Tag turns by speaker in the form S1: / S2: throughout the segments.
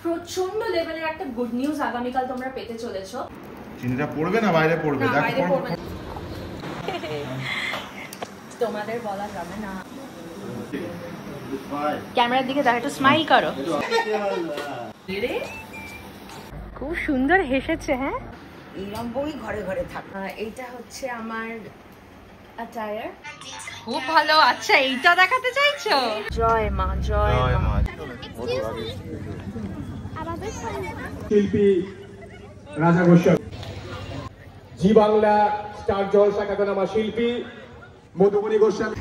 S1: প্রচন্ড লেভেলের একটা গুড নিউজ আগামীকাল তোমরা পেতে চলেছো।
S2: চিনিটা পড়বে না বাইরে পড়বে?
S1: বাইরে পড়বে। তোমাদের বলা যাবে না। ক্যামেরার দিকে তার একটু স্মাইল করো। খুব সুন্দর হেসেছে। হ্যাঁ,
S3: এরকম বই ঘরে ঘরে থাকে।
S1: এইটা হচ্ছে আমার অ্যাটায়ার। খুব ভালো। আচ্ছা, এইটা দেখাতে চাইছো? জয় মা, জয় মা।
S4: শিল্পী রাজা গোস্বামী, জি বাংলা স্টার জলসা খ্যাতনামা শিল্পী Madhubani Goswami.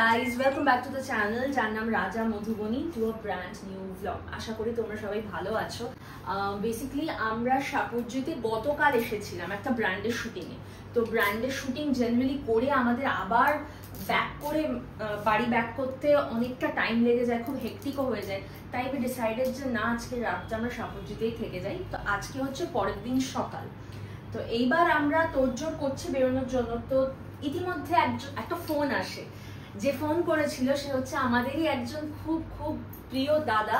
S1: Guys, welcome back to the channel. যার নাম Raja Madhubani, to a brand new blog. আশা করি তোমরা সবাই ভালো আছো। বেসিক্যালি আমরা সাপুরজিতে গতকাল এসেছিলাম একটা ব্র্যান্ডের শুটিংয়ে। তো ব্র্যান্ডের শুটিং জেনারেলি করে আমাদের আবার ব্যাক করে বাড়ি ব্যাক করতে অনেকটা টাইম লেগে যায়, খুব হেক্টিকও হয়ে যায়। তাই আমি ডিসাইডেড যে না, আজকে রাতটা আমরা সাপুরজিতেই থেকে যাই। তো আজকে হচ্ছে পরের দিন সকাল। তো এইবার আমরা তোড়জোড় করছি বেরোনোর জন্য। তো ইতিমধ্যে একটা ফোন আসে। যে ফোন করেছিল সে হচ্ছে আমাদেরই একজন খুব খুব প্রিয় দাদা,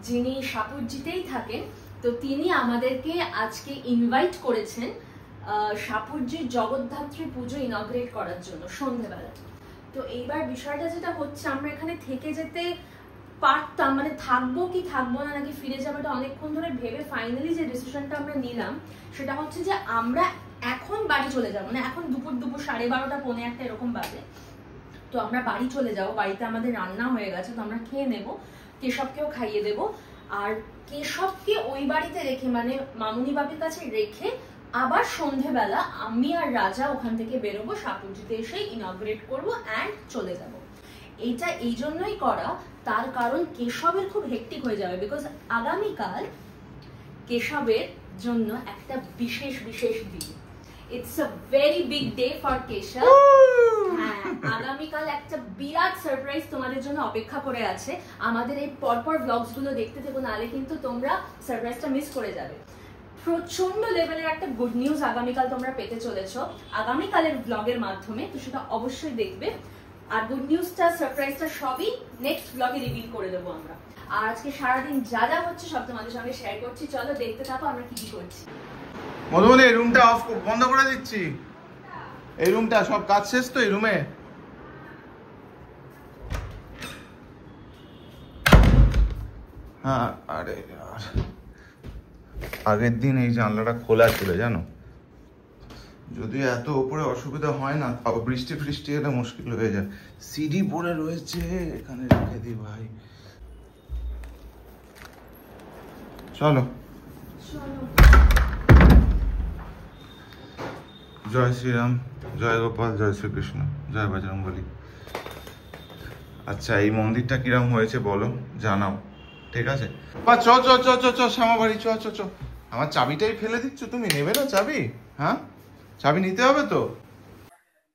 S1: যিনি সাপুরজিতেই থাকেন। তো তিনি আমাদেরকে আজকে ইনভাইট করেছেন সাপুরজির জগদ্ধাত্রী পুজো ইনগ্রেট করার জন্য সন্ধ্যেবেলা। তো এইবার বিষয়টা যেটা হচ্ছে, আমরা এখানে থেকে যেতে পারতাম, মানে থাকবো কি থাকবো না, নাকি ফিরে যাবো, এটা অনেকক্ষণ ধরে ভেবে ফাইনালি যে ডিসিশনটা আমরা নিলাম সেটা হচ্ছে যে আমরা এখন বাড়ি চলে যাবো। মানে এখন দুপুর 12:30 পৌনে 1 এরকম বাজে। তো আমরা বাড়ি চলে যাবো। বাড়িতে আমাদের রান্না হয়ে গেছে, তো আমরা খেয়ে নেবো, কেশবকেও খাইয়ে দেবো। আর কেশবকে ওই বাড়িতে রেখে, মানে মামুনি বাবির কাছে রেখে আবার সন্ধেবেলা আমি আর রাজা ওখান থেকে বেরোবো, সাপুরজিতে এসে ইনগ্রেট করবো অ্যান্ড চলে যাব। এইটা এই জন্যই করা, তার কারণ কেশবের খুব হেক্টিক হয়ে যাবে, বিকজ আগামীকাল কেশবের জন্য একটা বিশেষ বিশেষ দিন। It's a very big day for Keshav. হ্যাঁ, আগামীকাল একটা বিরাট সারপ্রাইজ তোমাদের জন্য অপেক্ষা করে আছে। আমাদের এই পরপর ব্লগস গুলো দেখতে থেকো, নাহলে কিন্তু তোমরা সারপ্রাইজটা মিস করে যাবে। প্রচন্ড লেভেলের একটা গুড নিউজ আগামীকাল তোমরা পেতে চলেছো আগামীকালের ব্লগের মাধ্যমে। তো সেটা অবশ্যই দেখবে। আর গুড নিউজটা, সারপ্রাইজটা সবই নেক্সট ব্লগে রিভিল করে দেবো আমরা। আর আজকে সারাদিন যা যা হচ্ছে সব তোমাদের সঙ্গে শেয়ার করছি। চলো দেখতে থাকো আমরা কি কি করছি।
S2: মধুবনী, এই রুমটা অফ বন্ধ করে দিচ্ছি। এই রুমটা সব কাজ শেষ তো এই রুমে? হ্যাঁ, আরে আগের দিন এই জানলাটা খোলা ছিল জানো, যদিও এত উপরে অসুবিধা হয় না, তাও বৃষ্টি ফৃষ্টি এলে মুশকিল হয়ে যায়। সিডি পড়ে রয়েছে, এখানে রেখে দিই ভাই। চলো। জয় শ্রীরাম, জয় গোপাল, জয় শ্রীকৃষ্ণ, জয় বজরংবলী। আচ্ছা, এই মন্দিরটা কিরম হয়েছে বলো, জানাও, ঠিক আছে? বা চ চ চ চ চ শ্যামা বাড়ি, চ চ চ। আমার চাবিটাই ফেলে দিচ্ছ, তুমি নেবে না চাবি? হ্যাঁ, চাবি নিতে হবে তো।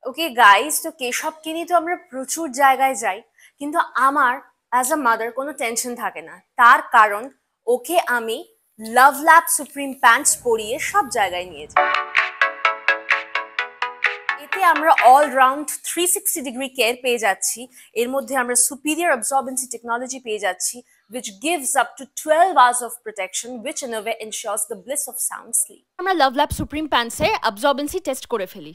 S1: ওকে গাইস, তো কেশবকে নিয়ে তো আমরা প্রচুর জায়গায় যাই, কিন্তু আমার অ্যাজ আ মাদার কোনো টেনশন থাকে না। তার কারণ ওকে আমি লাভ ল্যাব সুপ্রিম প্যান্টস পরিয়ে সব জায়গায় নিয়ে যাই। এতে আমরা অলরাউন্ড 360 ডিগ্রি কেয়ার পেয়ে যাচ্ছি। এর মধ্যে আমরা সুপিরিয়র অ্যাবজর্বেন্সি টেকনোলজি পেয়ে যাচ্ছি, which gives up to 12 hours of protection, which in a way ensures the bliss of sound sleep. আমরা লাভ ল্যাব সুপ্রিম প্যান্টসের অ্যাবজর্বেন্সি টেস্ট করে ফেলি।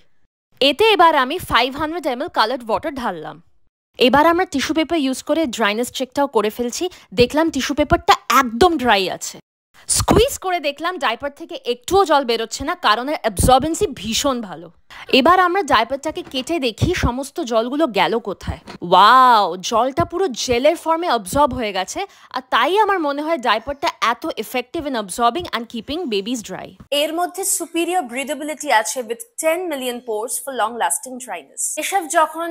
S1: এতে এবার আমি 500 ml কালার্ড ওয়াটার ঢাললাম। এবার আমরা টিস্যু পেপার ইউজ করে ড্রাইনেস চেকটাও করে ফেলছি। দেখলাম টিস্যু পেপারটা একদম ড্রাই আছে। স্কুইজ করে দেখলাম ডাইপার থেকে একটুও জল বেরোচ্ছে না, কারণ এর অ্যাবজর্বেন্সি ভীষণ ভালো। এবার আমরা ডাইপারটাকে কেটে দেখি সমস্ত জলগুলো গেল কোথায়। ওয়াও, জলটা পুরো জেলের ফর্মে অবজর্ব হয়ে গেছে। আর তাই আমার মনে হয় ডাইপারটা এত effective in absorbing and keeping babies dry. এর মধ্যে সুপিরিয়র ব্রিদেবিলিটি আছে with 10 million pores for long lasting dryness. এসব যখন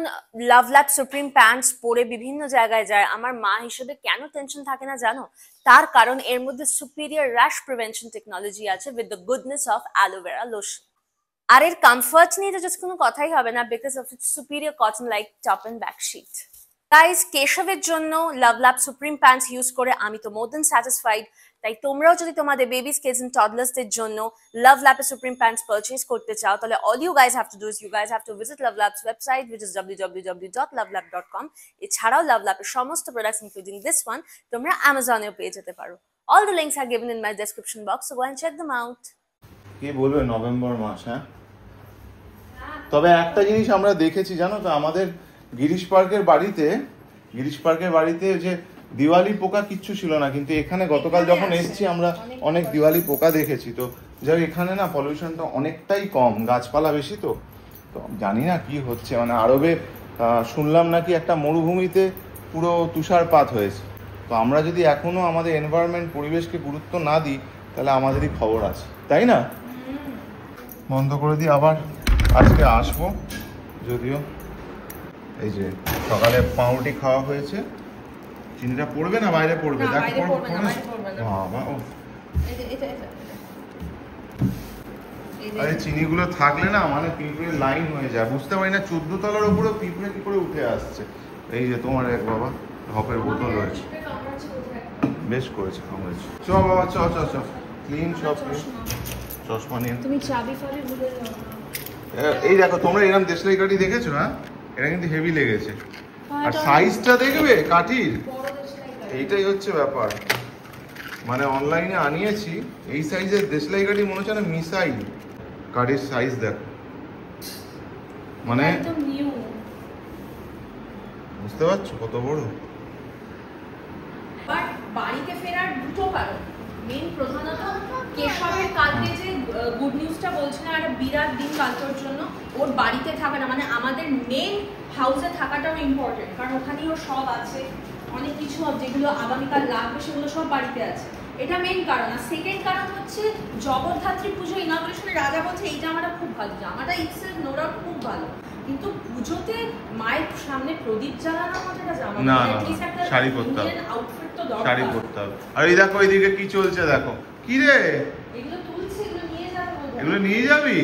S1: লাভ ল্যাব সুপ্রিম প্যান্টস পরে বিভিন্ন জায়গায় যায়, আমার মা হিসেবে কেন টেনশন থাকে না জানো? তার কারণ এর মধ্যে সুপিরিয়র র্যাশ প্রিভেনশন টেকনোলজি আছে with the goodness of aloe vera lotion. আর এর কমফর্ট নিয়ে তো জাস্ট কোনো কথাই হবে না, because of its superior cotton like top and back sheet. Guys, কেশবের জন্য love lab supreme pants use করে আমি তো মোর দেন স্যাটিসফাইড। তাই তোমরাও যদি তোমাদের বেবিস, কিডস এন্ড টডলার্সদের জন্য লাভ ল্যাপের সুপ্রিম প্যান্টস পারচেজ করতে চাও, তাহলে all you guys have to do is you guys have to visit Love Lab's website, which is www.lovelab.com. এছাড়াও লাভ ল্যাপের সমস্ত প্রোডাক্টস ইনক্লুডিং দিস ওয়ান তোমরা অ্যামাজনেও পেয়ে যেতে পারো। All the links are given in my description box, so go and check them out.
S2: কি বলবে November মাস, হ্যাঁ? তবে একটা জিনিস আমরা দেখেছি জানো তো, আমাদের গিরিশ পার্কের বাড়িতে যে দিওয়ালি পোকা কিচ্ছু ছিল না, কিন্তু এখানে গতকাল যখন এসেছি আমরা অনেক দিওয়ালি পোকা দেখেছি। তো যাই এখানে না পলিউশনটা অনেকটাই কম, গাছপালা বেশি, তো জানি না কি হচ্ছে। মানে আরবে শুনলাম নাকি একটা মরুভূমিতে পুরো তুষারপাত হয়েছে। তো আমরা যদি এখনো আমাদের এনভায়রনমেন্ট, পরিবেশকে গুরুত্ব না দিই, তাহলে আমাদেরই খবর আছে, তাই না? বন্ধ করে দিই, আবার আজকে আসবো। যদিও এই যে সকালে পাউরুটি খাওয়া হয়েছে, চিনিটা পড়বে না বাইরে পড়বে? আরে চিনিগুলো থাকলে না মানে পিঁপড়ে লাইন হয়ে যায়, বুঝতে পারি না 14 তলার উপরেও পিঁপড়ে কি করে উঠে আসছে। এই যে তোমার এক বাবা হপের বোতল রয়েছে, বেশ করেছে কামড়েছে। চ বাবা চ ক্লিন সব চশমা নিয়ে।
S1: তুমি চাবি ফাবি ভুলে যাও।
S2: এই দেখো তোমরা এরকম দেশলাই কাঠি দেখেছো? হ্যাঁ, এটা কিন্তু হেভি লেগেছে। আর সাইজটা দেখবে কাঠির, এইটাই হচ্ছে ব্যাপার। মানে অনলাইনে আনিয়েছি এই সাইজের দেশলাই কাঠি, মনে হচ্ছে না মিসাইল। কাঠির সাইজ দেখো, মানে বুঝতে পারছো কত বড়।
S1: বাট বাড়িতে ফেরার দুটো কারণ, মেন প্রধানত কেশবের কালকে যে গুড নিউজটা বলছিলাম, একটা বিরাট দিন কালকের জন্য ওর বাড়িতে থাকা না, মানে আমাদের মেন হাউসে থাকাটাও ইম্পর্টেন্ট, কারণ ওখানেই ওর সব আছে, অনেক কিছু যেগুলো আগামীকাল লাগবে সেগুলো সব বাড়িতে আছে, এটা মেন কারণ। আর সেকেন্ড কারণ হচ্ছে জগদ্ধাত্রী পুজো ইনগ্রেশনে রাজা বলছে এই জামাটা খুব ভালো, জামাটা ইটসেলফ নো ডাউট খুব ভালো, কিন্তু পুজোতে মায়ের সামনে প্রদীপ জ্বালানো আমাদের জামা
S2: না, শাড়ি পরতে হবে,
S1: আউটফিট তো দরকার,
S2: শাড়ি পরতে হবে। আর এই দেখো এইদিকে কি চলছে দেখো। কি রে
S1: এগুলো তুলছে, এগুলো নিয়ে যাবে,
S2: এগুলো নিয়ে যাবি?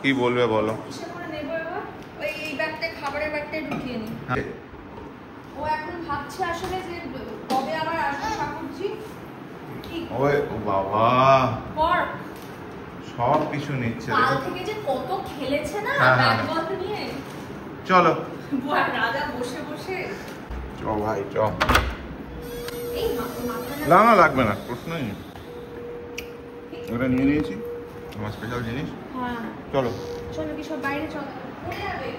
S2: কি বলবে বলো?
S1: এই ব্যাগটা খাবারের ব্যাগটা ঢুকিয়ে নি। ও এখন ভাবছে আসলে যে কবে আবার আসবে ঠাকুরজি।
S2: ওই বাবা
S1: পর
S2: সব কিছু নিচ্ছে,
S1: কাল থেকে যে কত খেলেছে না ব্যাগ বল নিয়ে।
S2: চলো
S1: রাজা বসে বসে
S2: চ ভাই চ।
S1: এই
S2: না না লাগবে না, প্রশ্নই নেই, ওটা নিয়ে নিয়েছি, আমার স্পেশাল জিনিস।
S1: হ্যাঁ
S2: চলো
S1: চলো, কি সব বাইরে চলো, পড়ে যাবে।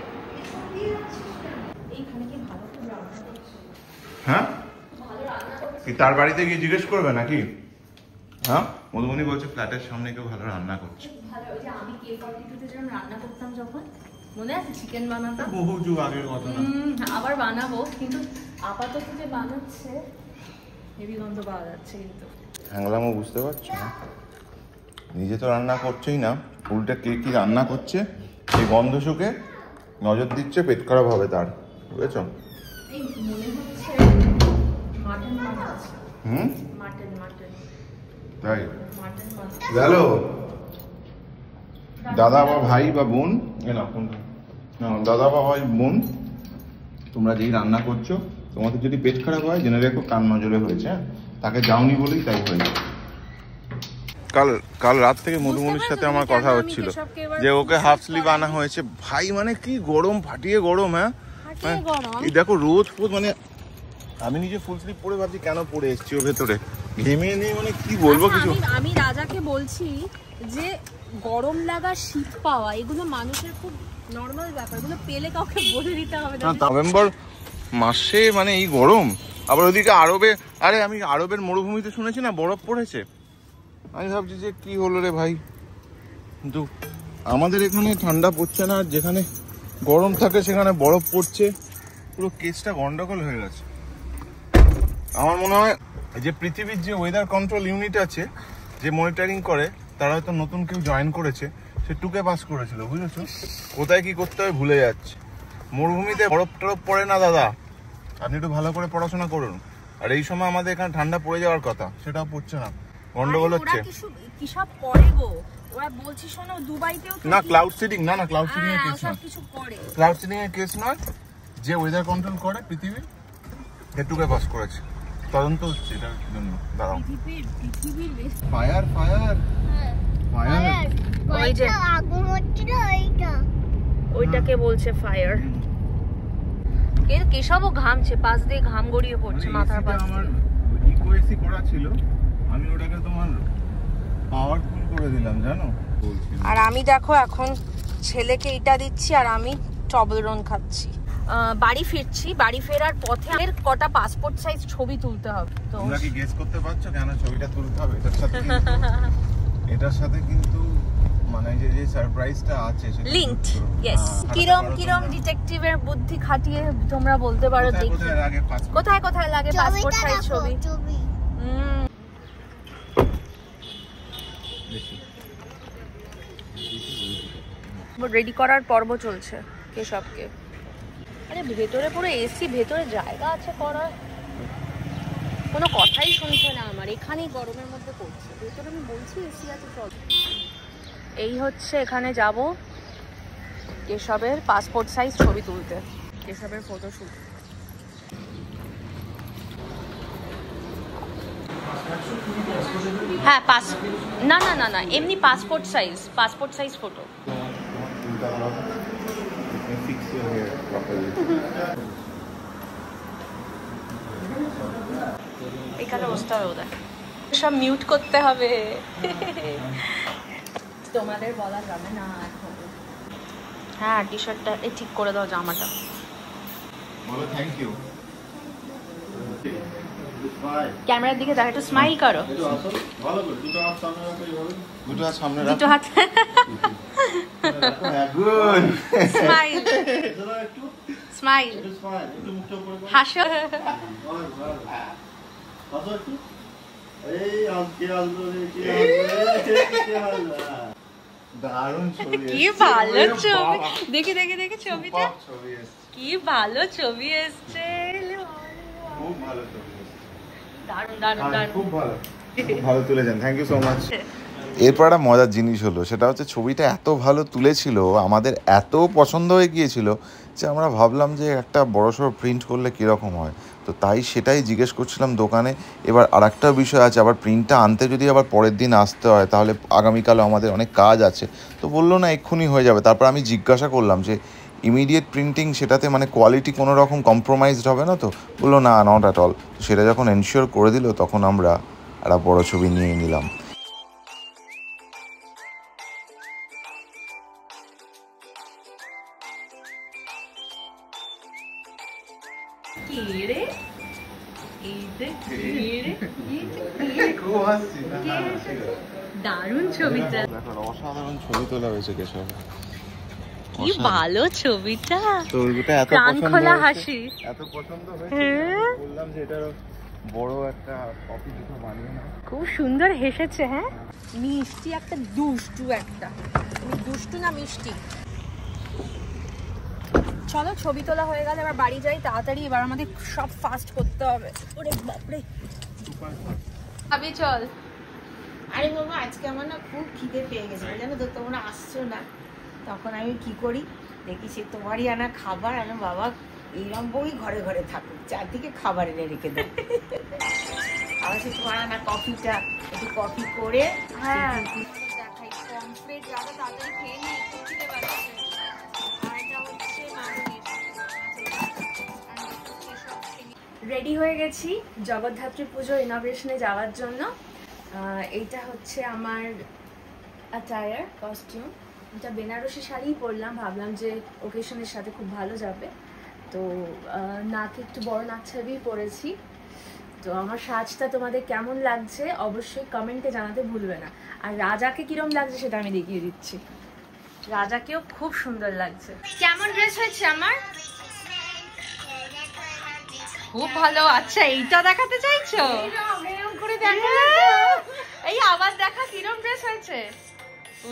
S1: এইখানে কি ভালো করে রান্না করছে?
S2: হ্যাঁ,
S1: ভালো রান্না করছে।
S2: কি তার বাড়িতে গিয়ে জিজ্ঞেস করবে নাকি? হ্যাঁ, মধুবনী বলছে ফ্ল্যাটের সামনে কেউ ভালো রান্না করছে।
S1: ভালো, ওই যে আমি K42 তে যখন রান্না করতাম, যখন মনে আছে চিকেন বানাতাম,
S2: বহু যুগ আগের কথা না।
S1: আবার বানাবো, কিন্তু আপাতত যে বানাচ্ছে হেভি গন্ধ পাওয়া যাচ্ছে। কিন্তু
S2: হ্যাংলামও বুঝতে পারছো না, নিজে তো রান্না করছেই না, উল্টে কে কি রান্না করছে এই গন্ধ শুকে নজর দিচ্ছে, পেট খারাপ হবে তার, বুঝেছ?
S1: এই মনে হচ্ছে মাটন বানাচ্ছে। মাটন
S2: তাই
S1: মাটন
S2: গেল দাদা বা ভাই বা বোন, দাদা বা ভাই বোন, তোমরা যেই রান্না করছো তোমাদের যদি পেট খারাপ হয় জেনে রেখো কান নজরে হয়েছে, তাকে যাওনি বলেই তাই হয়েছে। কাল রাত থেকে মধুমনির সাথে আমার কথা হচ্ছিল যে ওকে হাফ স্লিভ আনা হয়েছে। ভাই মানে কি গরম, ফাটিয়ে গরম। হ্যাঁ এই দেখো রোদ ফোদ, মানে আমি নিজে ফুল স্লিভ পরে ভাবছি কেন পরে এসছি ওর ভেতরে, ঘেমে নেই, মানে কি বলবো কিছু।
S1: আমি রাজাকে বলছি যে গরম লাগা, শীত পাওয়া এগুলো মানুষের খুব নর্মাল ব্যাপার, এগুলো পেলে কাউকে বলে দিতে হবে না।
S2: নভেম্বর মাসে মানে এই গরম, আবার ওদিকে আরবে, আরে আমি আরবের মরুভূমিতে শুনেছি না বরফ পড়েছে, আমি ভাবছি যে কি হলো রে ভাই, কিন্তু আমাদের এখানে ঠান্ডা পড়ছে না, যেখানে গরম থাকে সেখানে বরফ পড়ছে, পুরো কেসটা গন্ডগোল হয়ে গেছে। আমার মনে হয় যে পৃথিবীর যে ওয়েদার কন্ট্রোল ইউনিট আছে, যে মনিটরিং করে, তারা হয়তো নতুন কেউ জয়েন করেছে, সে টুকে পাস করেছিল, বুঝেছো? কোথায় কি করতে হবে ভুলে যাচ্ছে। মরুভূমিতে বরফ টরফ পড়ে না দাদা, আপনি একটু ভালো করে পড়াশোনা করুন। আর এই সময় আমাদের এখানে ঠান্ডা পড়ে যাওয়ার কথা, সেটাও পড়ছে না, গন্ডগোল হচ্ছে।
S1: কি সব করে গো ওরা, বলছি শোনো দুবাইতেও
S2: না ক্লাউড সিডিং, না ক্লাউড সিডিং এর কেস নয়,
S1: কিছু করে
S2: ক্লাউড সিডিং এর কেস নয়, যে ওয়েদার কন্ট্রোল করে পৃথিবী, হেটুকে পাস করেছে। তদন্ত হচ্ছে এটার জন্য। দাঁড়াও, ফায়ার ফায়ার ফায়ার,
S1: ওই যে আগুন হচ্ছিল ওইটাকে বলছে ফায়ার। কেশবও ঘামছে, পাশ দিয়ে ঘাম গড়িয়ে পড়ছে মাথার পাশ।
S2: আমার ইকো এসি করা ছিল, আমি ওটাকে তোমার পাওয়ারফুল করে দিলাম জানো।
S1: আর আমি দেখো এখন ছেলেকে এটা দিচ্ছি আর আমি টবলরন খাচ্ছি। বাড়ি ফিরছি, বাড়ি ফেরার পথে এর কটা পাসপোর্ট সাইজ ছবি তুলতে হবে। তো
S2: তোমরা কি গেস করতে পারছো কেন ছবিটা তুলতে হবে? এটার সাথে কিন্তু মানে যে সারপ্রাইজটা আছে সেটা
S1: লিংকড। ইয়েস, কিরম ডিটেকটিভের বুদ্ধি খাটিয়ে তোমরা বলতে পারো। দেখি কোথায় কোথায় লাগে পাসপোর্ট সাইজ ছবি। রেডি করার পর্ব চলছে কেশবকে। আরে ভেতরে পুরো এসি, ভেতরে জায়গা আছে করার, কোনো কথাই শুনছে না আমার। এখানেই গরমের মধ্যে করছে, ভেতরে আমি বলছি এসি আছে চল। এই হচ্ছে এখানে যাব কেশবের পাসপোর্ট সাইজ ছবি তুলতে, কেশবের ফটোশুট। হ্যাঁ না না না না এমনি পাসপোর্ট সাইজ ফটো। এখানে বসতে হবে ওদের, সব মিউট করতে হবে। তোমাদের বলা যাবে না এখন। হ্যাঁ টি শার্টটা ঠিক করে দাও, জামাটা
S2: বলো থ্যাংক ইউ।
S1: ক্যামেরার দিকে দেখো, একটু স্মাইল করো।
S2: দুটো হাত সামনে রাখো,
S1: দুটো হাত স্মাইল স্মাইল, হাসো।
S2: দারুণ ছবি,
S1: কি ভালো ছবি, দেখি ছবিটা, কি ভালো ছবি এসছে।
S2: খুব ভালো ছবি,
S1: দারুণ দারুণ দারুণ,
S2: খুব ভালো তুলেছেন, থ্যাংক ইউ সো মাচ। এরপর একটা মজার জিনিস হলো, সেটা হচ্ছে ছবিটা এত ভালো তুলেছিল, আমাদের এত পছন্দ হয়ে গিয়েছিল যে আমরা ভাবলাম যে একটা বড়সড় প্রিন্ট করলে কীরকম হয়। তো তাই সেটাই জিজ্ঞেস করছিলাম দোকানে। এবার আর একটা বিষয় আছে, আবার প্রিন্টটা আনতে যদি আবার পরের দিন আসতে হয় তাহলে আগামীকালও আমাদের অনেক কাজ আছে। তো বললো না এক্ষুনি হয়ে যাবে। তারপর আমি জিজ্ঞাসা করলাম যে ইমিডিয়েট প্রিন্টিং, সেটাতে মানে কোয়ালিটি কোনো রকম কম্প্রোমাইজড হবে না তো? বললো না, নট অ্যাট অল। সেটা যখন এনশিওর করে দিল তখন আমরা একটা বড় ছবি নিয়ে নিলাম।
S1: দারুণ ছবিটা,
S2: অসাধারণ ছবি তোলা হয়েছে কেশব,
S1: কি ভালো ছবিটা।
S2: ছবিটা এত
S1: প্রাণখোলা হাসি,
S2: এত পছন্দ হয়েছে, বললাম যে এটার বড় একটা কপি দুটো বানিয়ে না।
S1: খুব সুন্দর হেসেছে। হ্যাঁ মিষ্টি একটা, দুষ্টু একটা, দুষ্টু না মিষ্টি। চলো ছবি তোলা হয়ে গেল, এবার বাড়ি যাই তাড়াতাড়ি। এবার আমাদের সব ফাস্ট করতে হবে। ওরে বাপরে, আবি চল।
S3: আরে বাবা আজকে আমার না খুব খিদে পেয়ে গেছে, জানো তো, তোমরা আসছো না। তখন আমি কি করি দেখি সে তোমারই আনা খাবার, আনা বাবা এইরকম বই ঘরে ঘরে থাকুক, চারদিকে খাবার এনে রেখে দেয়। আবার সে তোমার আনা কফিটা একটু কফি করে,
S1: হ্যাঁ দেখাই কমপ্লিট যাবে, তাড়াতাড়ি খেয়ে নিই, একটু খিদে পাচ্ছে। আর এটা হচ্ছে রেডি হয়ে গেছি জগদ্ধাত্রী পুজো ইনগ্রেশনে যাওয়ার জন্য। এইটা হচ্ছে আমার অ্যাটায়ার, কস্টিউম। এটা বেনারসি শাড়িই পরলাম, ভাবলাম যে ওকেশনের সাথে খুব ভালো যাবে। তো নাকে একটু বড় নাক ছাবিয়ে পরেছি। তো আমার সাজটা তোমাদের কেমন লাগছে অবশ্যই কমেন্টে জানাতে ভুলবে না। আর রাজাকে কিরম লাগছে সেটা আমি দেখিয়ে দিচ্ছি। রাজাকেও খুব সুন্দর লাগছে। কেমন ড্রেস হয়েছে আমার? খুব ভালো। আচ্ছা এইটা দেখাতে চাইছো? এই আবার দেখা কিরম ড্রেস হয়েছে।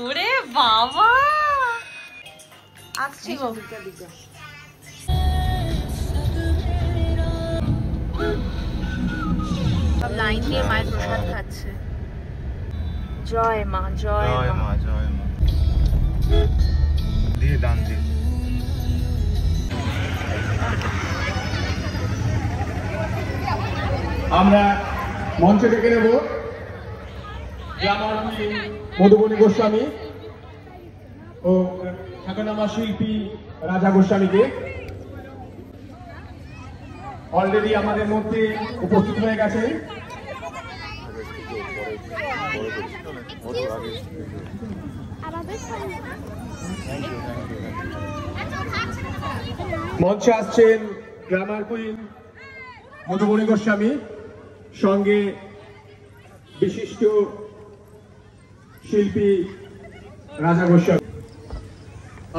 S1: ওরে বাবা, আসছি গো। সব লাইন দিয়ে মায়ের প্রসাদ খাচ্ছে। জয় মা, জয় মা,
S2: জয় মা। দিয়ে ডান দিয়ে
S4: আমরা মঞ্চে ডেকে নেব গ্ল্যামার কুইন মধুবনী গোস্বামী ও খ্যাতনামা শিল্পী রাজা গোস্বামীকে। অলরেডি আমাদের মধ্যে উপস্থিত হয়ে গেছে। মঞ্চে আসছেন গ্ল্যামার কুইন মধুবনী গোস্বামী, সঙ্গে বিশিষ্ট শিল্পী রাজা গোস্বামী।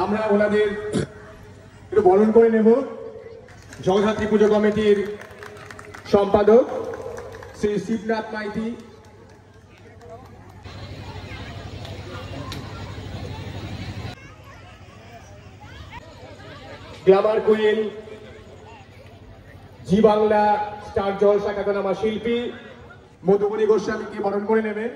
S4: আমরা ওনাদের একটু বরণ করে নেব। জগদ্ধাত্রী পুজো কমিটির সম্পাদক শ্রী শিবনাথ মাইতি, গ্ল্যামার কুইন জি বাংলা স্টার জলসা খ্যাতনামা শিল্পী মধুবনী গোস্বামীকে বরণ করে নেবেন।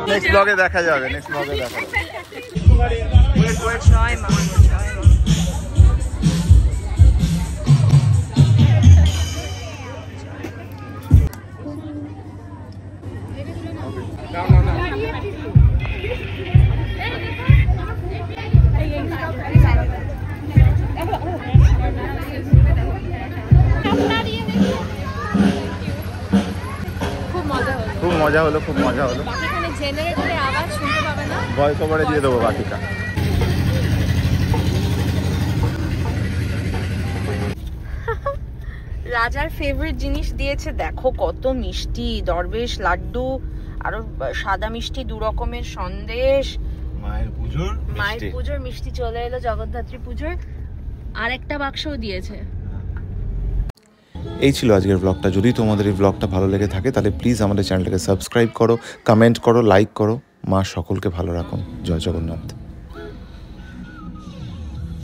S2: নেক্সট ব্লগে দেখা যাবে, নেক্সট ব্লগে দেখা যাবে। খুব মজা হলো, খুব মজা হলো। ভয়েস ওভারে দিয়ে দেবো বাকিটা।
S3: রাজার ফেভারিট জিনিস দিয়েছে, দেখো কত মিষ্টি, দরবেশ লাড্ডু, আরো সাদা মিষ্টি, 2 রকমের সন্দেশ। মায়ের পুজোর মিষ্টি চলে এলো, জগদ্ধাত্রী পুজোর। আর একটা বাক্সও দিয়েছে।
S2: এই ছিল আজকের ব্লগটা। যদি তোমাদের এই ব্লগটা ভালো লেগে থাকে তাহলে প্লিজ আমাদের চ্যানেলটাকে সাবস্ক্রাইব করো, কমেন্ট করো, লাইক করো। মা সকলকে ভালো রাখুন। জয় জগন্নাথ।